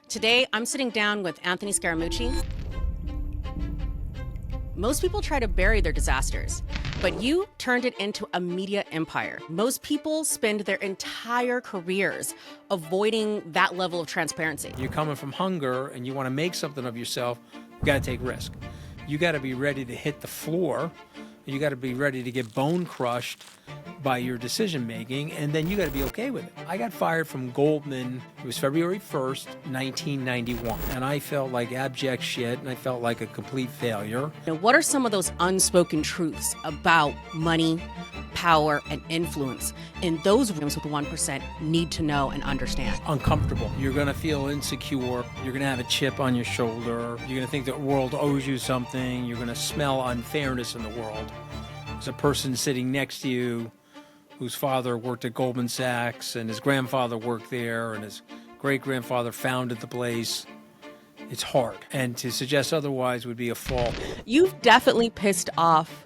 Today, I'm sitting down with Anthony Scaramucci. Most people try to bury their disasters, but you turned it into a media empire. Most people spend their entire careers avoiding that level of transparency. You're coming from hunger and you want to make something of yourself, you got to take risk. You got to be ready to hit the floor. You got to be ready to get bone crushed by your decision making, and then you got to be okay with it. I got fired from Goldman. It was February 1st, 1991, and I felt like abject shit, and I felt like a complete failure. Now, what are some of those unspoken truths about money, power, and influence in those rooms with the 1% need to know and understand? Uncomfortable. You're going to feel insecure. You're going to have a chip on your shoulder. You're going to think the world owes you something. You're going to smell unfairness in the world. There's a person sitting next to you whose father worked at Goldman Sachs, and his grandfather worked there, and his great-grandfather founded the place. It's hard. And to suggest otherwise would be a fault. You've definitely pissed off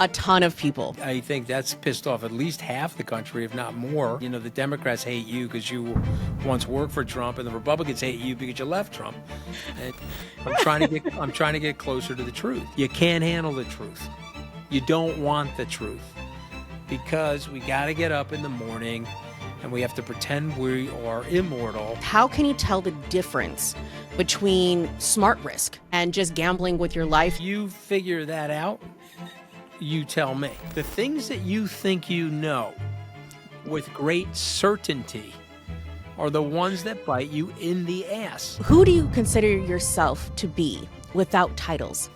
a ton of people. I think that's pissed off at least half the country, if not more. You know, the Democrats hate you because you once worked for Trump, and the Republicans hate you because you left Trump. And I'm trying to get closer to the truth. You can't handle the truth. You don't want the truth, because we got to get up in the morning and we have to pretend we are immortal. How can you tell the difference between smart risk and just gambling with your life? You figure that out, you tell me. The things that you think you know with great certainty are the ones that bite you in the ass. Who do you consider yourself to be without titles?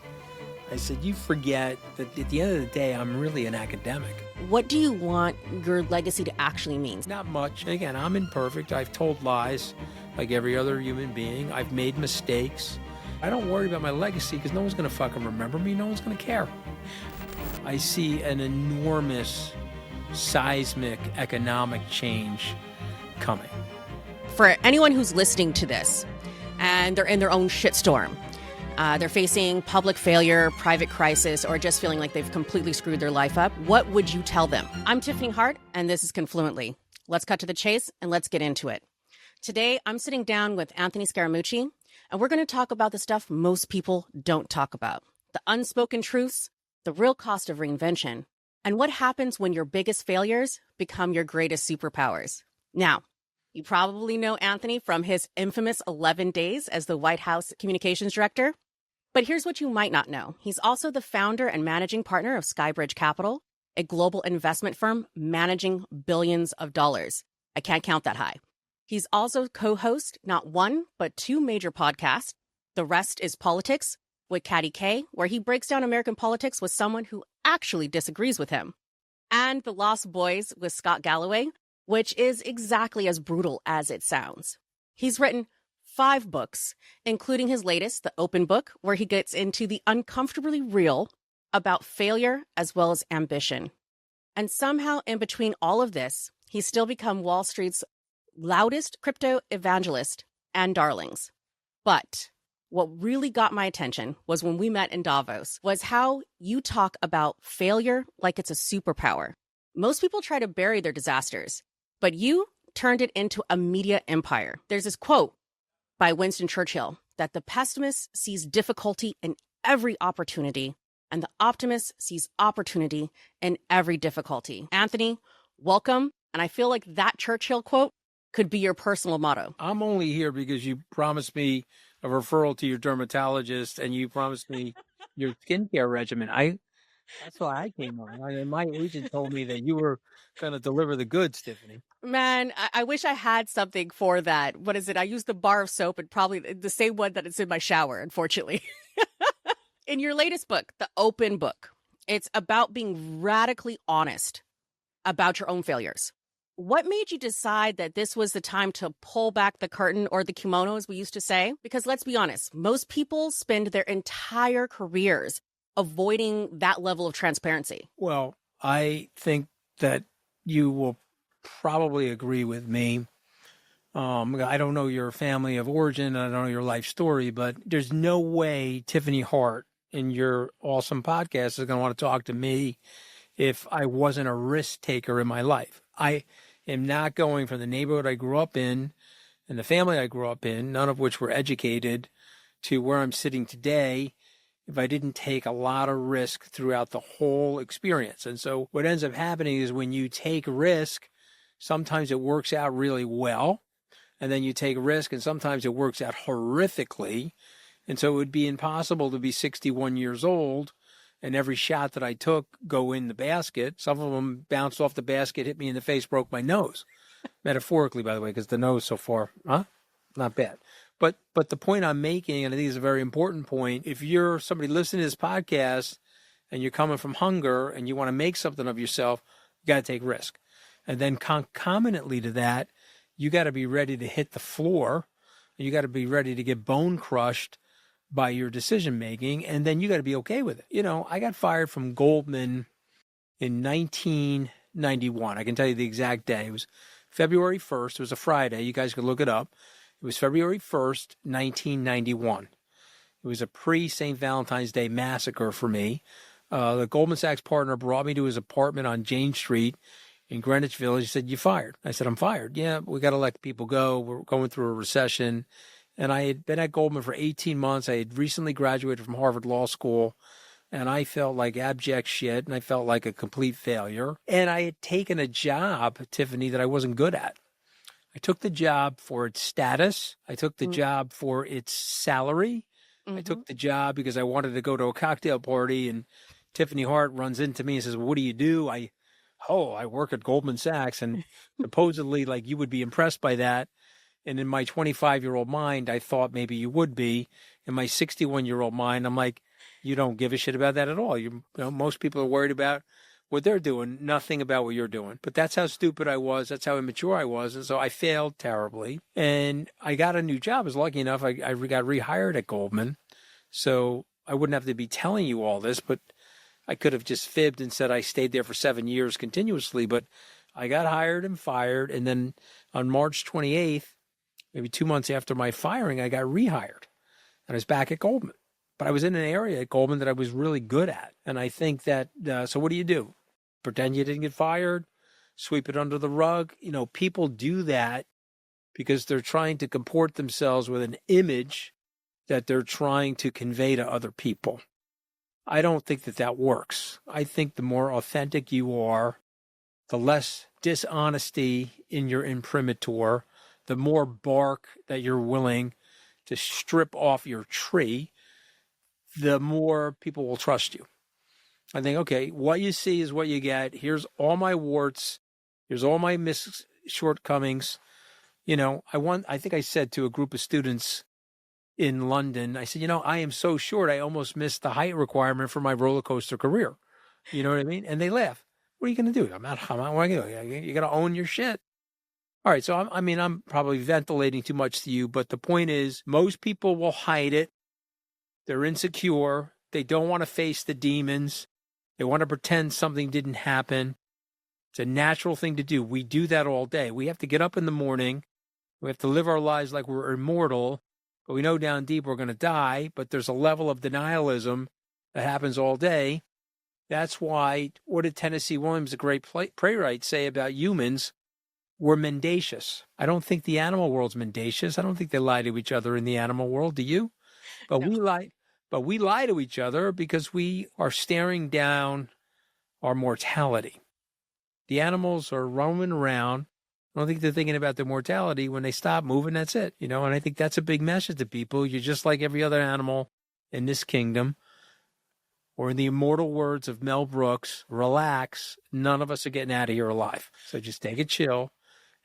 I said, you forget that at the end of the day, I'm really an academic. What do you want your legacy to actually mean? Not much. Again, I'm imperfect. I've told lies like every other human being. I've made mistakes. I don't worry about my legacy because no one's going to fucking remember me. No one's going to care. I see an enormous seismic economic change coming. For anyone who's listening to this and they're in their own shitstorm, they're facing public failure, private crisis, or just feeling like they've completely screwed their life up, what would you tell them? I'm Tiffany Hart, and this is Confluently. Let's cut to the chase, and let's get into it. Today, I'm sitting down with Anthony Scaramucci, and we're going to talk about the stuff most people don't talk about. The unspoken truths, the real cost of reinvention, and what happens when your biggest failures become your greatest superpowers. Now, you probably know Anthony from his infamous 11 days as the White House communications director. But here's what you might not know. He's also the founder and managing partner of Skybridge Capital, a global investment firm managing billions of dollars. I can't count that high. He's also co-host not one, but two major podcasts. The Rest is Politics with Caddy K, where he breaks down American politics with someone who actually disagrees with him. And The Lost Boys with Scott Galloway, which is exactly as brutal as it sounds. He's written 5 books, including his latest, The Open Book, where he gets into the uncomfortably real about failure as well as ambition. And somehow in between all of this, he's still become Wall Street's loudest crypto evangelist and darlings. But what really got my attention was when we met in Davos, was how you talk about failure like it's a superpower. Most people try to bury their disasters, but you turned it into a media empire. There's this quote by Winston Churchill that the pessimist sees difficulty in every opportunity and the optimist sees opportunity in every difficulty. Anthony, welcome. And I feel like that Churchill quote could be your personal motto. I'm only here because you promised me a referral to your dermatologist and you promised me your skincare regimen. That's why I came on. My agent told me that you were going to deliver the goods, Tiffany. Man, I wish I had something for that. What is it? I use the bar of soap and probably the same one that is in my shower, unfortunately. In your latest book, The Open Book, it's about being radically honest about your own failures. What made you decide that this was the time to pull back the curtain, or the kimono, as we used to say? Because let's be honest, most people spend their entire careers avoiding that level of transparency. Well, I think that you will probably agree with me. I don't know your family of origin, I don't know your life story, but there's no way Tiffany Hart in your awesome podcast is going to want to talk to me if I wasn't a risk taker in my life. I am not going from the neighborhood I grew up in and the family I grew up in, none of which were educated to where I'm sitting today, if I didn't take a lot of risk throughout the whole experience. And so what ends up happening is when you take risk, sometimes it works out really well. And then you take risk, and sometimes it works out horrifically. And so it would be impossible to be 61 years old and every shot that I took go in the basket. Some of them bounced off the basket, hit me in the face, broke my nose. Metaphorically, by the way, because the nose so far, not bad. But the point I'm making, and I think it's a very important point, if you're somebody listening to this podcast and you're coming from hunger and you want to make something of yourself, you got to take risk. And then concomitantly to that, you got to be ready to hit the floor. You got to be ready to get bone crushed by your decision making, and then you got to be okay with it. You know, I got fired from Goldman in 1991. I can tell you the exact day. It was February 1st. It was a Friday. You guys can look it up. It was February 1st, 1991. It was a pre-St. Valentine's Day massacre for me. The Goldman Sachs partner brought me to his apartment on Jane Street in Greenwich Village. He said, "You fired?" I said, "I'm fired." "Yeah, we got to let people go. We're going through a recession." And I had been at Goldman for 18 months. I had recently graduated from Harvard Law School, and I felt like abject shit, and I felt like a complete failure. And I had taken a job, Tiffany, that I wasn't good at. I took the job for its status. I took the job for its salary. I took the job because I wanted to go to a cocktail party, and Tiffany Hart runs into me and says, "Well, what do you do?" I work at Goldman Sachs, and supposedly, like, you would be impressed by that. And in my 25-year-old mind, I thought maybe you would be. In my 61-year-old mind, I'm like, you don't give a shit about that at all. You know, most people are worried about what they're doing, nothing about what you're doing. But that's how stupid I was. That's how immature I was. And so I failed terribly. And I got a new job. I was lucky enough. I got rehired at Goldman. So I wouldn't have to be telling you all this, but I could have just fibbed and said I stayed there for 7 years continuously. But I got hired and fired. And then on March 28th, maybe 2 months after my firing, I got rehired. And I was back at Goldman. But I was in an area at Goldman that I was really good at. And I think that, so what do? Pretend you didn't get fired? Sweep it under the rug? You know, people do that because they're trying to comport themselves with an image that they're trying to convey to other people. I don't think that works. I think the more authentic you are, the less dishonesty in your imprimatur, the more bark that you're willing to strip off your tree, the more people will trust you. I think, okay, what you see is what you get. Here's all my warts. Here's all my shortcomings. You know, I think I said to a group of students in London, I said, I am so short, I almost missed the height requirement for my roller coaster career. You know what I mean? And they laugh. What are you going to do? I'm not, what am I going to do? You got to own your shit. All right. So, I'm probably ventilating too much to you, but the point is most people will hide it. They're insecure. They don't want to face the demons. They want to pretend something didn't happen. It's a natural thing to do. We do that all day. We have to get up in the morning. We have to live our lives like we're immortal, but we know down deep we're going to die. But there's a level of denialism that happens all day. That's why, what did Tennessee Williams, a great playwright, say about humans? We're mendacious. I don't think the animal world's mendacious. I don't think they lie to each other in the animal world. Do you? But no. We lie to each other because we are staring down our mortality. The animals are roaming around. I don't think they're thinking about their mortality. When they stop moving, that's it. And I think that's a big message to people. You're just like every other animal in this kingdom. Or in the immortal words of Mel Brooks, relax. None of us are getting out of here alive. So just take a chill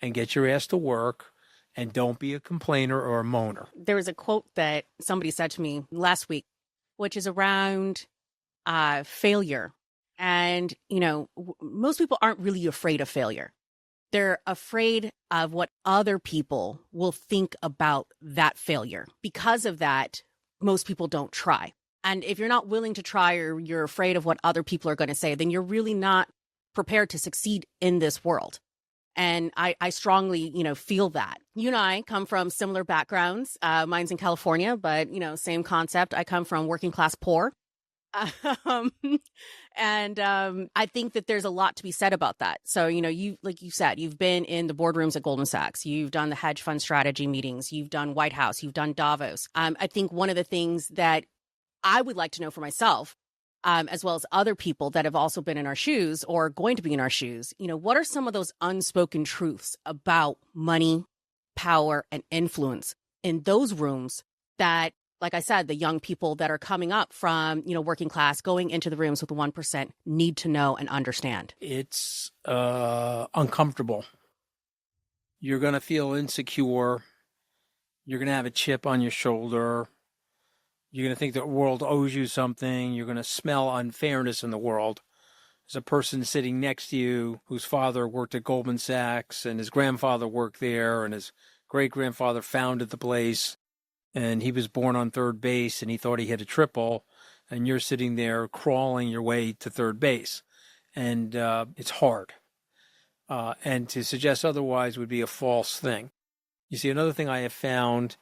and get your ass to work. And don't be a complainer or a moaner. There was a quote that somebody said to me last week, which is around failure. And, most people aren't really afraid of failure. They're afraid of what other people will think about that failure. Because of that, most people don't try. And if you're not willing to try, or you're afraid of what other people are going to say, then you're really not prepared to succeed in this world. And I strongly, feel that. You and I come from similar backgrounds. Mine's in California, but, same concept. I come from working class poor. Um, and I think that there's a lot to be said about that. So, you, like you said, you've been in the boardrooms at Goldman Sachs, you've done the hedge fund strategy meetings, you've done White House, you've done Davos. I think one of the things that I would like to know for myself, as well as other people that have also been in our shoes or going to be in our shoes, what are some of those unspoken truths about money, power, and influence in those rooms that, like I said, the young people that are coming up from, working class, going into the rooms with the 1% need to know and understand? It's uncomfortable. You're going to feel insecure. You're going to have a chip on your shoulder. You're going to think the world owes you something. You're going to smell unfairness in the world. There's a person sitting next to you whose father worked at Goldman Sachs and his grandfather worked there and his great-grandfather founded the place. And he was born on third base and he thought he hit a triple. And you're sitting there crawling your way to third base. And it's hard. And to suggest otherwise would be a false thing. You see, another thing I have found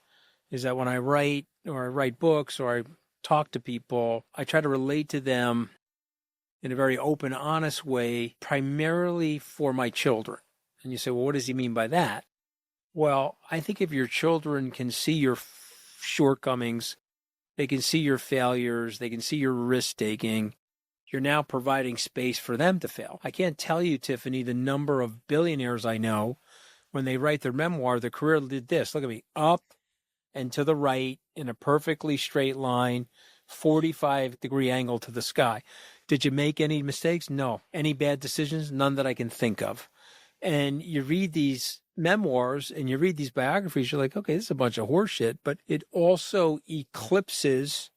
is that when I write or I write books or I talk to people, I try to relate to them in a very open, honest way, primarily for my children. And you say, well, what does he mean by that? Well, I think if your children can see your shortcomings, they can see your failures, they can see your risk-taking, you're now providing space for them to fail. I can't tell you, Tiffany, the number of billionaires I know, when they write their memoir, their career did this. Look at me, up and to the right in a perfectly straight line, 45-degree angle to the sky. Did you make any mistakes? No. Any bad decisions? None that I can think of. And you read these memoirs and you read these biographies, you're like, okay, this is a bunch of horseshit, but it also eclipses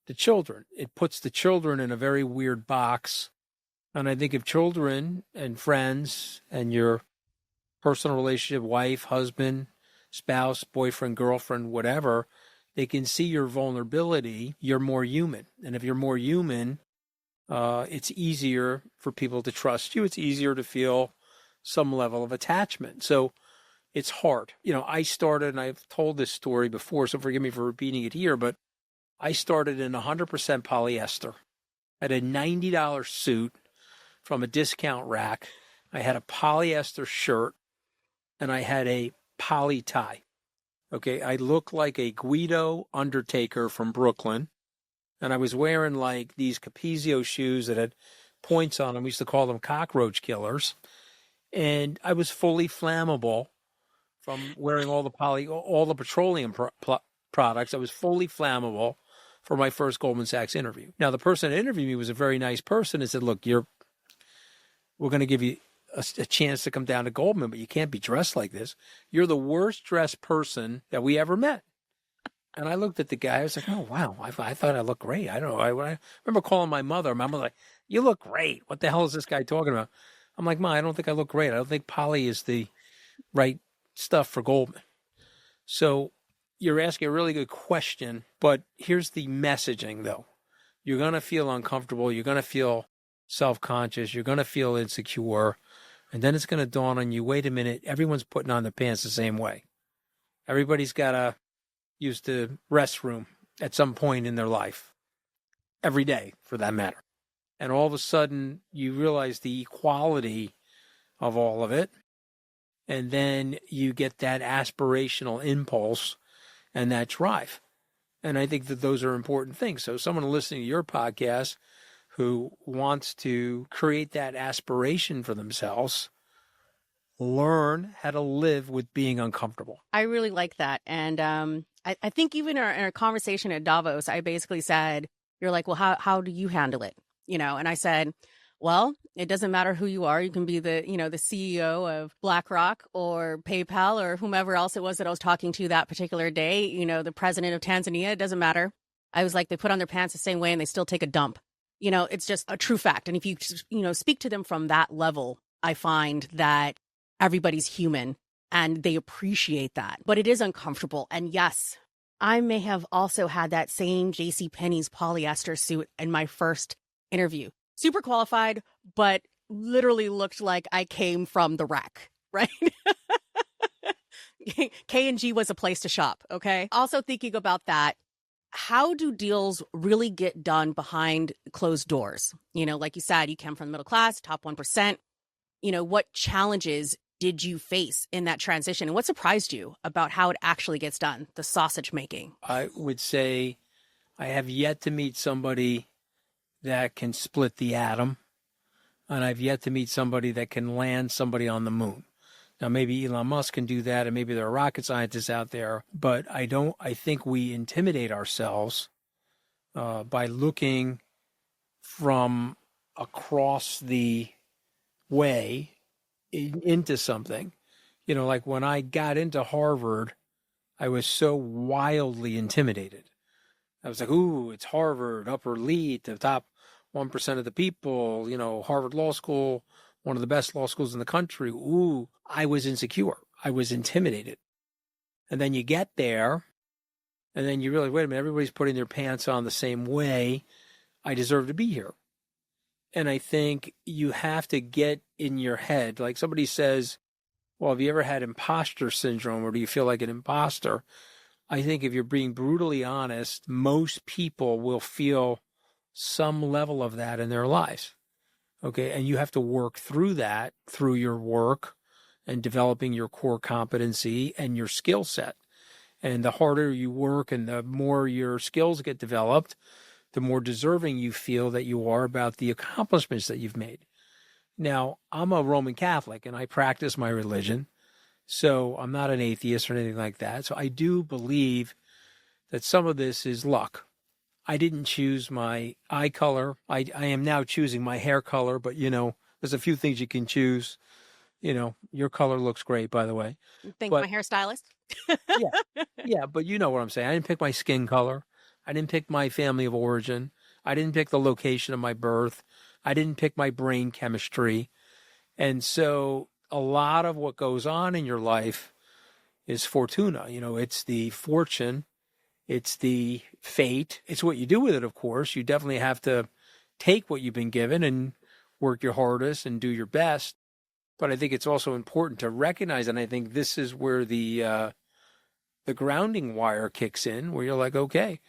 the children. It puts the children in a very weird box. And I think if children and friends and your personal relationship, wife, husband, spouse, boyfriend, girlfriend, whatever, they can see your vulnerability, you're more human. And if you're more human, it's easier for people to trust you. It's easier to feel some level of attachment. So it's hard. I started, and I've told this story before, so forgive me for repeating it here, but I started in 100% polyester. I had a $90 suit from a discount rack. I had a polyester shirt, and I had a poly tie. Okay, I looked like a Guido Undertaker from Brooklyn, and I was wearing like these Capezio shoes that had points on them. We used to call them cockroach killers. And I was fully flammable from wearing all the petroleum products. I was fully flammable for my first Goldman Sachs interview. Now, the person that interviewed me was a very nice person and said, look, we're going to give you a chance to come down to Goldman, but you can't be dressed like this. You're the worst dressed person that we ever met. And I looked at the guy. I was like, oh, wow. I thought I looked great. I don't know. I remember calling my mother. My mother was like, you look great. What the hell is this guy talking about? I'm like, Ma, I don't think I look great. I don't think poly is the right stuff for Goldman. So you're asking a really good question, but here's the messaging, though. You're going to feel uncomfortable. You're going to feel self-conscious. You're going to feel insecure. And then it's going to dawn on you, wait a minute, everyone's putting on their pants the same way. Everybody's got to use the restroom at some point in their life. Every day, for that matter. And all of a sudden, you realize the equality of all of it. And then you get that aspirational impulse and that drive. And I think that those are important things. So someone listening to your podcast who wants to create that aspiration for themselves, learn how to live with being uncomfortable. I really like that. And I think even in our conversation at Davos, I basically said, you're like, well, how do you handle it? And I said, well, it doesn't matter who you are. You can be the CEO of BlackRock or PayPal or whomever else it was that I was talking to that particular day, the president of Tanzania. It doesn't matter. I was like, they put on their pants the same way and they still take a dump. It's just a true fact. And if you, speak to them from that level, I find that everybody's human and they appreciate that. But it is uncomfortable. And yes, I may have also had that same JCPenney's polyester suit in my first interview. Super qualified, but literally looked like I came from the wreck, right? K&G was a place to shop, okay? Also thinking about that, how do deals really get done behind closed doors? Like you said, you came from the middle class, top 1%. What challenges did you face in that transition? And what surprised you about how it actually gets done, the sausage making? I would say I have yet to meet somebody that can split the atom, and I've yet to meet somebody that can land somebody on the moon. Now, maybe Elon Musk can do that, and maybe there are rocket scientists out there, but I think we intimidate ourselves by looking from across the way into something. Like when I got into Harvard, I was so wildly intimidated. I was like, ooh, it's Harvard, upper elite, the top 1% of the people, Harvard Law School, one of the best law schools in the country. Ooh, I was insecure. I was intimidated. And then you get there, and then you realize, wait a minute, everybody's putting their pants on the same way. I deserve to be here. And I think you have to get in your head, like somebody says, well, have you ever had imposter syndrome, or do you feel like an imposter? I think if you're being brutally honest, most people will feel some level of that in their lives. Okay. And you have to work through that through your work and developing your core competency and your skill set. And the harder you work and the more your skills get developed, the more deserving you feel that you are about the accomplishments that you've made. Now, I'm a Roman Catholic and I practice my religion, so I'm not an atheist or anything like that. So I do believe that some of this is luck. I didn't choose my eye color. I am now choosing my hair color, but there's a few things you can choose. Your color looks great, by the way. Thank my hairstylist. Yeah, but you know what I'm saying. I didn't pick my skin color. I didn't pick my family of origin. I didn't pick the location of my birth. I didn't pick my brain chemistry. And so a lot of what goes on in your life is fortuna. It's the fortune. It's the fate. It's what you do with it, of course. You definitely have to take what you've been given and work your hardest and do your best. But I think it's also important to recognize, and I think this is where the grounding wire kicks in, where you're like, okay,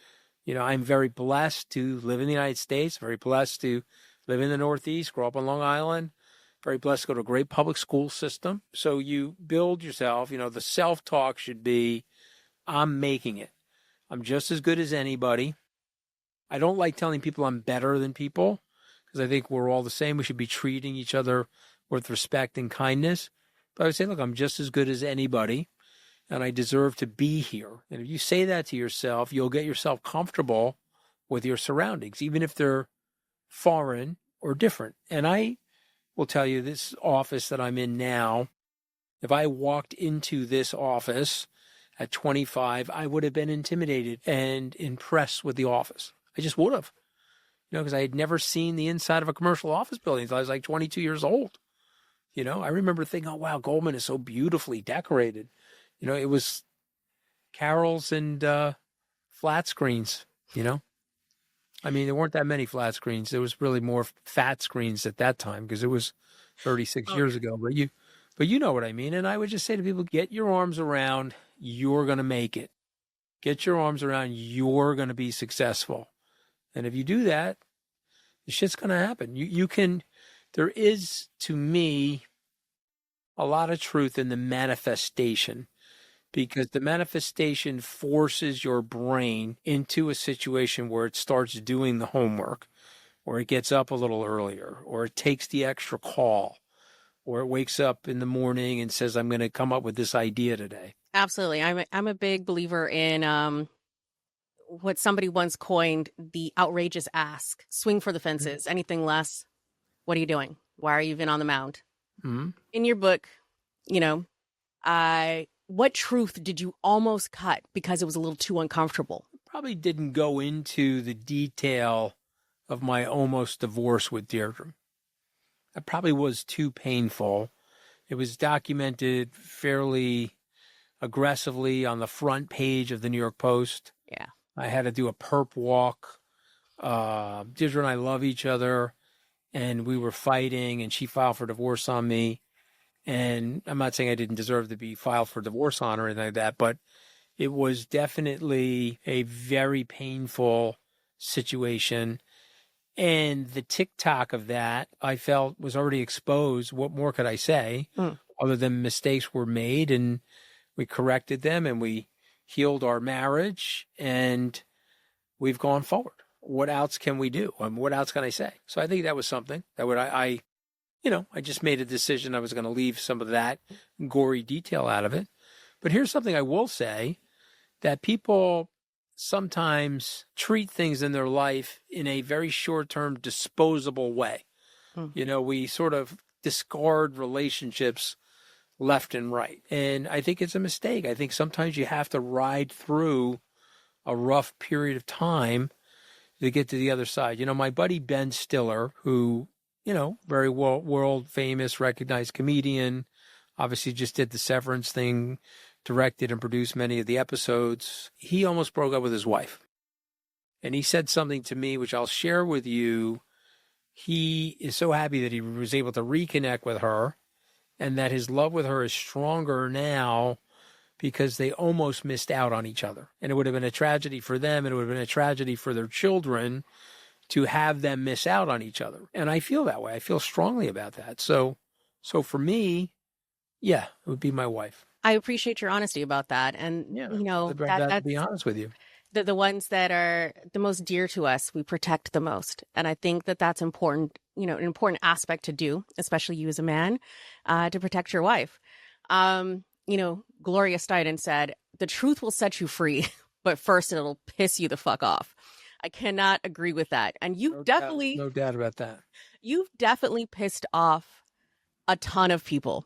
I'm very blessed to live in the United States, very blessed to live in the Northeast, grow up on Long Island, very blessed to go to a great public school system. So you build yourself, the self-talk should be, I'm making it. I'm just as good as anybody. I don't like telling people I'm better than people because I think we're all the same. We should be treating each other with respect and kindness. But I would say, look, I'm just as good as anybody and I deserve to be here. And if you say that to yourself, you'll get yourself comfortable with your surroundings, even if they're foreign or different. And I will tell you, this office that I'm in now, if I walked into this office at 25, I would have been intimidated and impressed with the office. I just would have, because I had never seen the inside of a commercial office building until I was like 22 years old. I remember thinking, oh, wow, Goldman is so beautifully decorated. It was carols and flat screens, I mean, there weren't that many flat screens. There was really more fat screens at that time because it was 36 years ago. But you know what I mean. And I would just say to people, get your arms around, you're going to make it. Get your arms around, you're going to be successful. And if you do that, the shit's going to happen. You can, there is, to me, a lot of truth in the manifestation, because the manifestation forces your brain into a situation where it starts doing the homework, or it gets up a little earlier, or it takes the extra call, or it wakes up in the morning and says, I'm going to come up with this idea today. Absolutely. I'm a big believer in what somebody once coined the outrageous ask. Swing for the fences. Mm-hmm. Anything less, what are you doing? Why are you even on the mound? Mm-hmm. In your book, what truth did you almost cut because it was a little too uncomfortable? Probably didn't go into the detail of my almost divorce with Deirdre. That probably was too painful. It was documented fairly aggressively on the front page of the New York Post. Yeah. I had to do a perp walk. Deirdre and I love each other, and we were fighting, and she filed for divorce on me. And I'm not saying I didn't deserve to be filed for divorce on or anything like that, but It was definitely a very painful situation. And the TikTok of that, I felt, was already exposed. What more could I say other than mistakes were made and we corrected them and we healed our marriage and we've gone forward. What else can we do? What else can I say? So I think that was something that I just made a decision I was going to leave some of that gory detail out of it. But here's something I will say, that people sometimes treat things in their life in a very short-term, disposable way. We sort of discard relationships left and right. And I think it's a mistake. I think sometimes you have to ride through a rough period of time to get to the other side. My buddy Ben Stiller, who, very world famous, recognized comedian, obviously just did the Severance thing, directed and produced many of the episodes. He almost broke up with his wife. And he said something to me, which I'll share with you. He is so happy that he was able to reconnect with her and that his love with her is stronger now because they almost missed out on each other. And it would have been a tragedy for them, and it would have been a tragedy for their children to have them miss out on each other. And I feel that way. I feel strongly about that. So for me, yeah, it would be my wife. I appreciate your honesty about that. And, to be honest with you. The ones that are the most dear to us, we protect the most. And I think that that's important, an important aspect to do, especially you as a man, to protect your wife. Gloria Steinem said, the truth will set you free, but first it'll piss you the fuck off. I cannot agree with that. And no doubt about that. You've definitely pissed off a ton of people,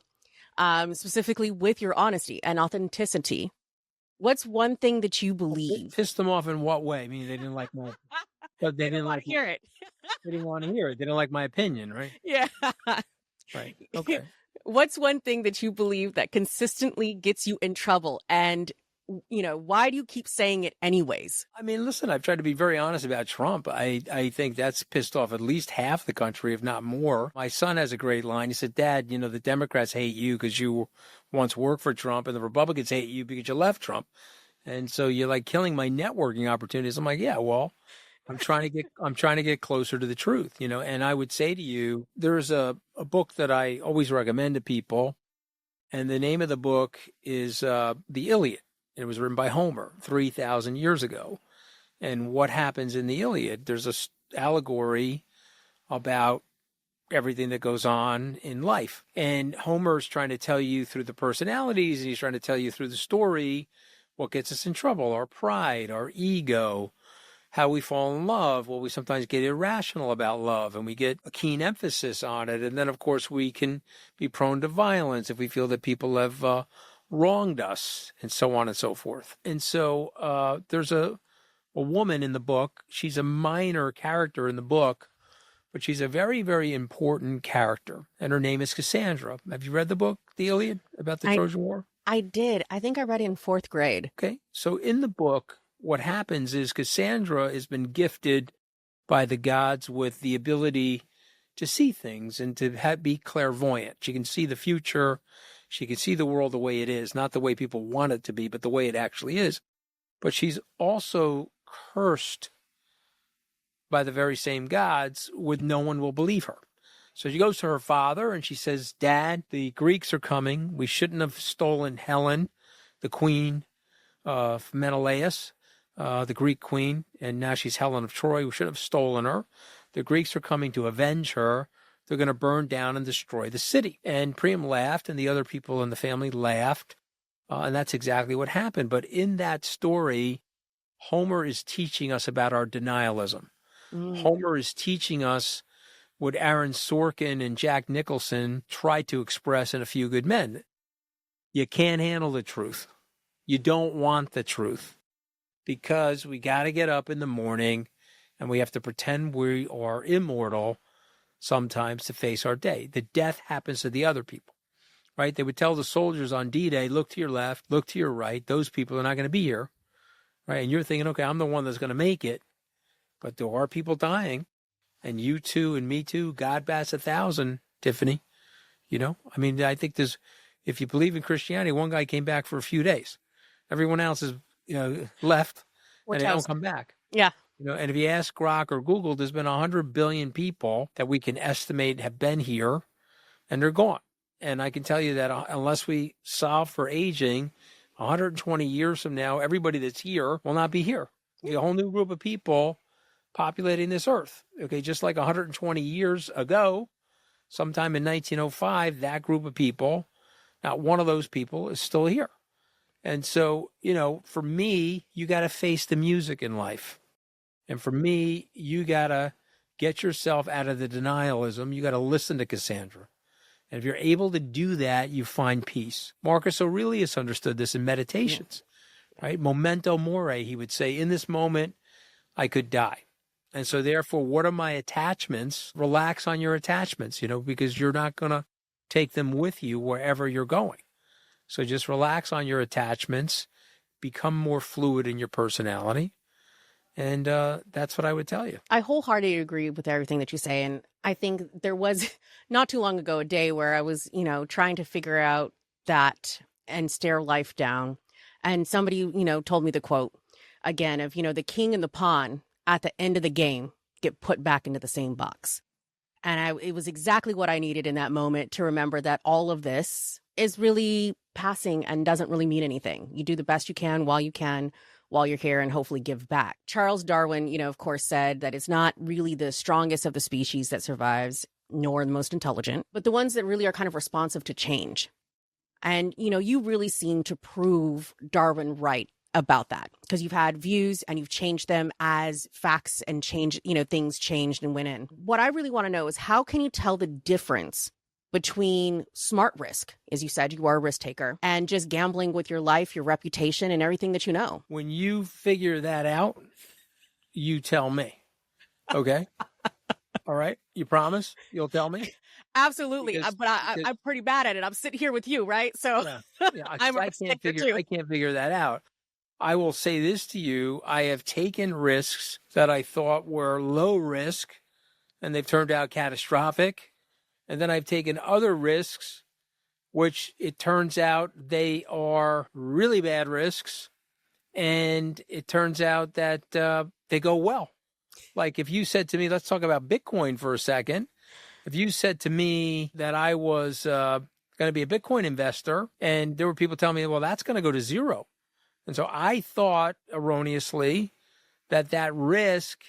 specifically with your honesty and authenticity. What's one thing that you believe? Pissed them off in what way? I mean, they didn't like my... But they didn't like hear it. They didn't want to hear it. They didn't like my opinion, right? Yeah. Right. Okay. What's one thing that you believe that consistently gets you in trouble? And, why do you keep saying it anyways? I mean, listen, I've tried to be very honest about Trump. I think that's pissed off at least half the country, if not more. My son has a great line. He said, Dad, the Democrats hate you because you once worked for Trump, and the Republicans hate you because you left Trump. And so you're like killing my networking opportunities. I'm like, yeah, well, I'm trying to get closer to the truth, and I would say to you, there's a book that I always recommend to people. And the name of the book is The Iliad. It was written by Homer 3,000 years ago. And what happens in the Iliad, there's a allegory about everything that goes on in life. And Homer's trying to tell you through the personalities, and he's trying to tell you through the story what gets us in trouble, our pride, our ego, how we fall in love. Well, we sometimes get irrational about love and we get a keen emphasis on it. And then, of course, we can be prone to violence if we feel that people have wronged us and so on and so forth. And so there's a woman in the book. She's a minor character in the book, but she's a very, very important character. And her name is Cassandra. Have you read the book, The Iliad, about the Trojan War? I did. I think I read it in 4th grade. Okay. So in the book, what happens is Cassandra has been gifted by the gods with the ability to see things and to be clairvoyant. She can see the future. She can see the world the way it is, not the way people want it to be, but the way it actually is. But she's also cursed by the very same gods with no one will believe her. So she goes to her father and she says, Dad, the Greeks are coming. We shouldn't have stolen Helen, the queen of Menelaus, the Greek queen, and now she's Helen of Troy. We shouldn't have stolen her. The Greeks are coming to avenge her. They're going to burn down and destroy the city. And Priam laughed, and the other people in the family laughed, and that's exactly what happened. But in that story, Homer is teaching us about our denialism. Homer is teaching us what Aaron Sorkin and Jack Nicholson tried to express in A Few Good Men. You can't handle the truth. You don't want the truth, because we got to get up in the morning and we have to pretend we are immortal sometimes to face our day. The death happens to the other people, right? They would tell the soldiers on D-Day, look to your left, look to your right. Those people are not going to be here, right? And you're thinking, okay, I'm the one that's going to make it. But there are people dying, and you too and me too. God bats 1,000, Tiffany. I mean, I think if you believe in Christianity, one guy came back for a few days. Everyone else is, left We're and they don't toast. come back. Yeah. And if you ask Grok or Google, there's been 100 billion people that we can estimate have been here, and they're gone. And I can tell you that unless we solve for aging, 120 years from now, everybody that's here will not be here. There'll be a whole new group of people populating this earth. Okay, just like 120 years ago, sometime in 1905, that group of people, not one of those people is still here. And so, for me, you got to face the music in life. And for me, you got to get yourself out of the denialism. You got to listen to Cassandra. And if you're able to do that, you find peace. Marcus Aurelius understood this in Meditations, right? Memento mori, he would say, in this moment, I could die. And so therefore, what are my attachments? Relax on your attachments, because you're not going to take them with you wherever you're going. So just relax on your attachments, become more fluid in your personality. And that's what I would tell you. I wholeheartedly agree with everything that you say. And I think there was not too long ago a day where I was, trying to figure out that and stare life down. And somebody, told me the quote again of, the king and the pawn at the end of the game get put back into the same box. And it was exactly what I needed in that moment to remember that all of this is really passing and doesn't really mean anything. You do the best you can while you're here and hopefully give back. Charles Darwin, of course, said that it's not really the strongest of the species that survives, nor the most intelligent, but the ones that really are kind of responsive to change. And, you really seem to prove Darwin right about that because you've had views and you've changed them as facts and things changed and went in. What I really want to know is how can you tell the difference between smart risk, as you said, you are a risk taker, and just gambling with your life, your reputation, and everything that you know? When you figure that out, you tell me. Okay? All right? You promise you'll tell me? Absolutely. But I'm pretty bad at it. I'm sitting here with you, right? So yeah, I'm a risk taker too. I can't figure that out. I will say this to you. I have taken risks that I thought were low risk, and they've turned out catastrophic. And then I've taken other risks, which it turns out they are really bad risks. And it turns out that they go well. Like if you said to me, let's talk about Bitcoin for a second. If you said to me that I was going to be a Bitcoin investor and there were people telling me, well, that's going to go to zero. And so I thought erroneously that risk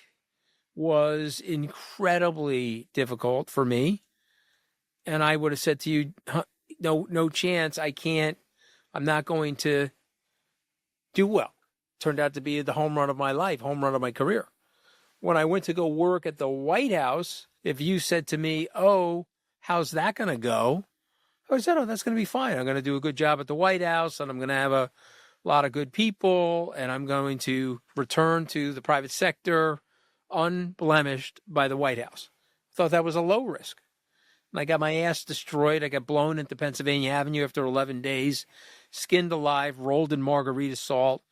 was incredibly difficult for me. And I would have said to you, no chance. I'm not going to do well. Turned out to be the home run of my life, home run of my career. When I went to go work at the White House, if you said to me, oh, how's that going to go? I said, oh, that's going to be fine. I'm going to do a good job at the White House and I'm going to have a lot of good people and I'm going to return to the private sector unblemished by the White House. I thought that was a low risk. I got my ass destroyed. I got blown into Pennsylvania Avenue after 11 days, skinned alive, rolled in margarita salt,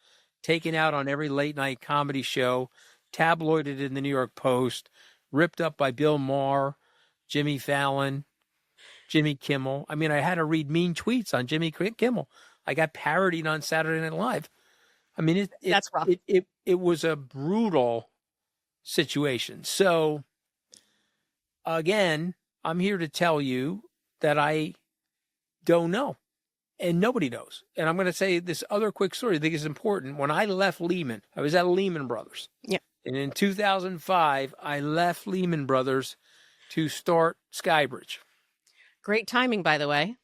taken out on every late night comedy show, tabloided in the New York Post, ripped up by Bill Maher, Jimmy Fallon, Jimmy Kimmel. I mean, I had to read mean tweets on Jimmy Kimmel. I got parodied on Saturday Night Live. I mean, that's rough. It was a brutal situation. So, again, I'm here to tell you that I don't know, and nobody knows. And I'm going to say this other quick story I think is important. When I left Lehman, I was at Lehman Brothers. Yeah. And in 2005, I left Lehman Brothers to start Skybridge. Great timing, by the way.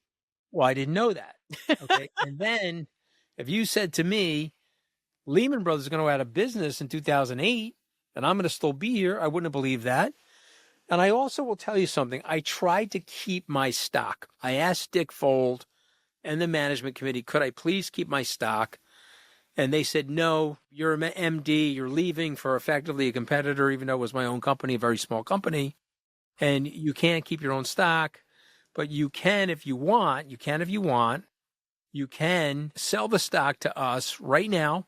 Well, I didn't know that. Okay. And then if you said to me, Lehman Brothers is going to go out of business in 2008, and I'm going to still be here, I wouldn't have believed that. And I also will tell you something. I tried to keep my stock. I asked Dick Fold and the management committee, could I please keep my stock? And they said, no, you're an MD. You're leaving for effectively a competitor, even though it was my own company, a very small company. And you can't keep your own stock, but you can if you want. You can sell the stock to us right now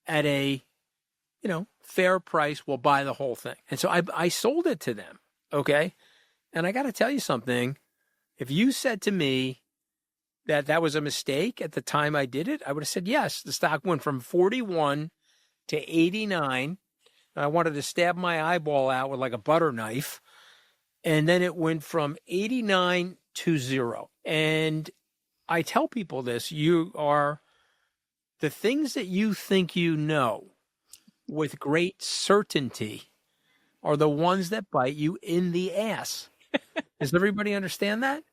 at a, fair price. We'll buy the whole thing. And so I sold it to them. Okay. And I got to tell you something. If you said to me that was a mistake at the time I did it, I would have said yes. The stock went from 41 to 89. I wanted to stab my eyeball out with like a butter knife. And then it went from 89 to 0. And I tell people this, the things that you think you know with great certainty are the ones that bite you in the ass. Does everybody understand that?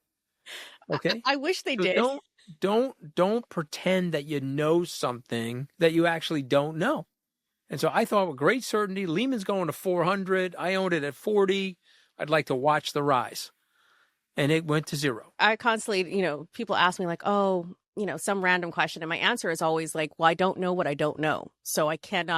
Okay. I wish they So did. Don't pretend that you know something that you actually don't know. And so I thought with great certainty, Lehman's going to 400. I owned it at 40. I'd like to watch the rise. And it went to 0. I constantly, people ask me like, oh, some random question. And my answer is always like, well, I don't know what I don't know. So I can't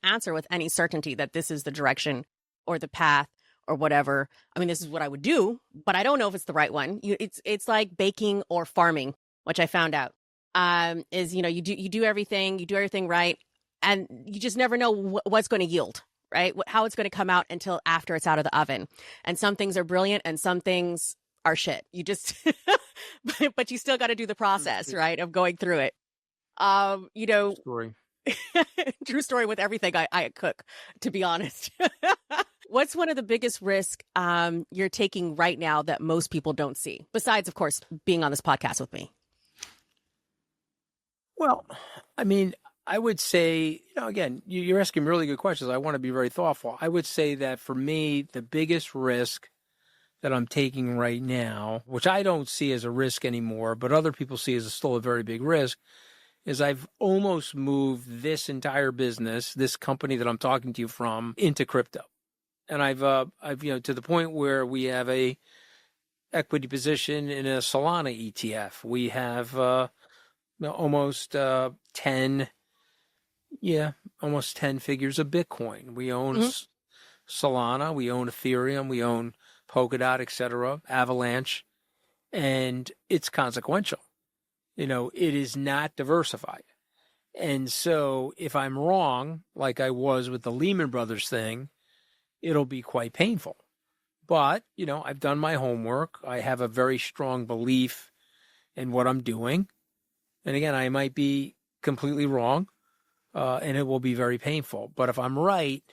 answer with any certainty that this is the direction or the path or whatever. I mean, this is what I would do, but I don't know if it's the right one. It's like baking or farming, which I found out you do everything right. And you just never know what's going to yield, right? How it's going to come out until after it's out of the oven. And some things are brilliant and some things are shit. You just, but you still got to do the process, right? Of going through it. Story. True story with everything I cook, to be honest. What's one of the biggest risks you're taking right now that most people don't see? Besides, of course, being on this podcast with me. Well, I mean, I would say, again, you're asking really good questions. I want to be very thoughtful. I would say that for me, the biggest risk that I'm taking right now, which I don't see as a risk anymore, but other people see as still a very big risk, is I've almost moved this entire business, this company that I'm talking to you from, into crypto. And I've to the point where we have a equity position in a Solana ETF. We have almost 10 figures of Bitcoin. We own Solana, we own Ethereum, we own Polkadot, etc., Avalanche, and it's consequential. It is not diversified. And so if I'm wrong, like I was with the Lehman Brothers thing, it'll be quite painful. But, I've done my homework. I have a very strong belief in what I'm doing. And again, I might be completely wrong, and it will be very painful. But if I'm right,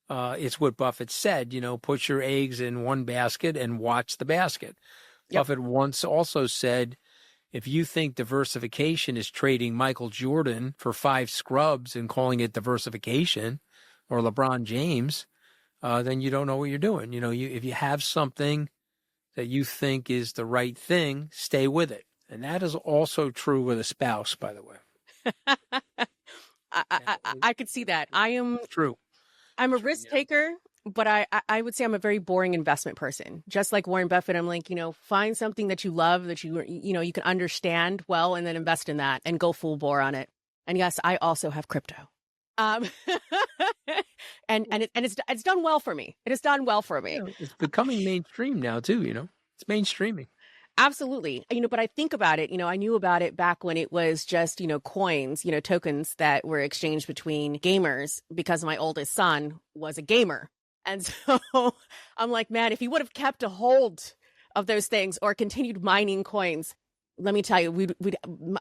it's what Buffett said, put your eggs in one basket and watch the basket. Yep. Buffett once also said, if you think diversification is trading Michael Jordan for 5 scrubs and calling it diversification, or LeBron James, then you don't know what you're doing. If you have something that you think is the right thing, stay with it. And that is also true with a spouse, by the way. I could see that. True. I'm a risk taker, but I would say I'm a very boring investment person. Just like Warren Buffett, I'm like, find something that you love, that you can understand well, and then invest in that and go full bore on it. And yes, I also have crypto. And it's done well for me. It has done well for me. It's becoming mainstream now too, It's mainstreaming. Absolutely. But I think about it, I knew about it back when it was just, coins, tokens that were exchanged between gamers, because my oldest son was a gamer. And so I'm like, man, if he would have kept a hold of those things or continued mining coins, let me tell you,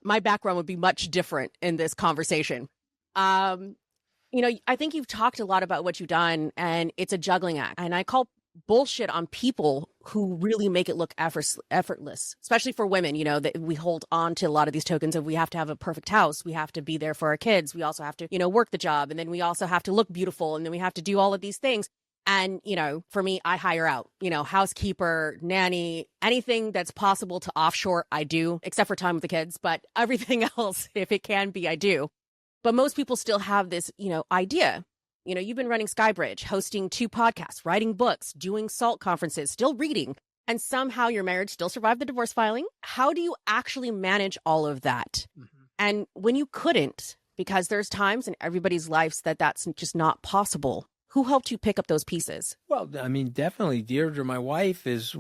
my background would be much different in this conversation. I think you've talked a lot about what you've done, and it's a juggling act. And I call bullshit on people who really make it look effortless, especially for women, that we hold on to a lot of these tokens of we have to have a perfect house. We have to be there for our kids. We also have to, work the job. And then we also have to look beautiful. And then we have to do all of these things. And, for me, I hire out, housekeeper, nanny, anything that's possible to offshore, I do, except for time with the kids. But everything else, if it can be, I do. But most people still have this, idea. You've been running Skybridge, hosting 2 podcasts, writing books, doing SALT conferences, still reading, and somehow your marriage still survived the divorce filing. How do you actually manage all of that? Mm-hmm. And when you couldn't, because there's times in everybody's lives that's just not possible, who helped you pick up those pieces? Well, I mean, definitely Deirdre, my wife, has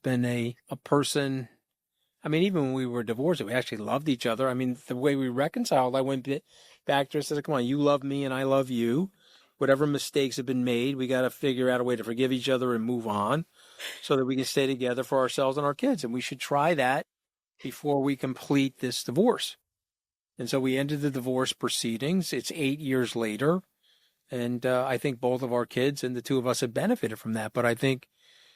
been a person. I mean, even when we were divorced, we actually loved each other. I mean, the way we reconciled, I went back to her and said, come on, you love me and I love you. Whatever mistakes have been made, we got to figure out a way to forgive each other and move on so that we can stay together for ourselves and our kids. And we should try that before we complete this divorce. And so we ended the divorce proceedings. It's 8 years later. And I think both of our kids and the two of us have benefited from that. But I think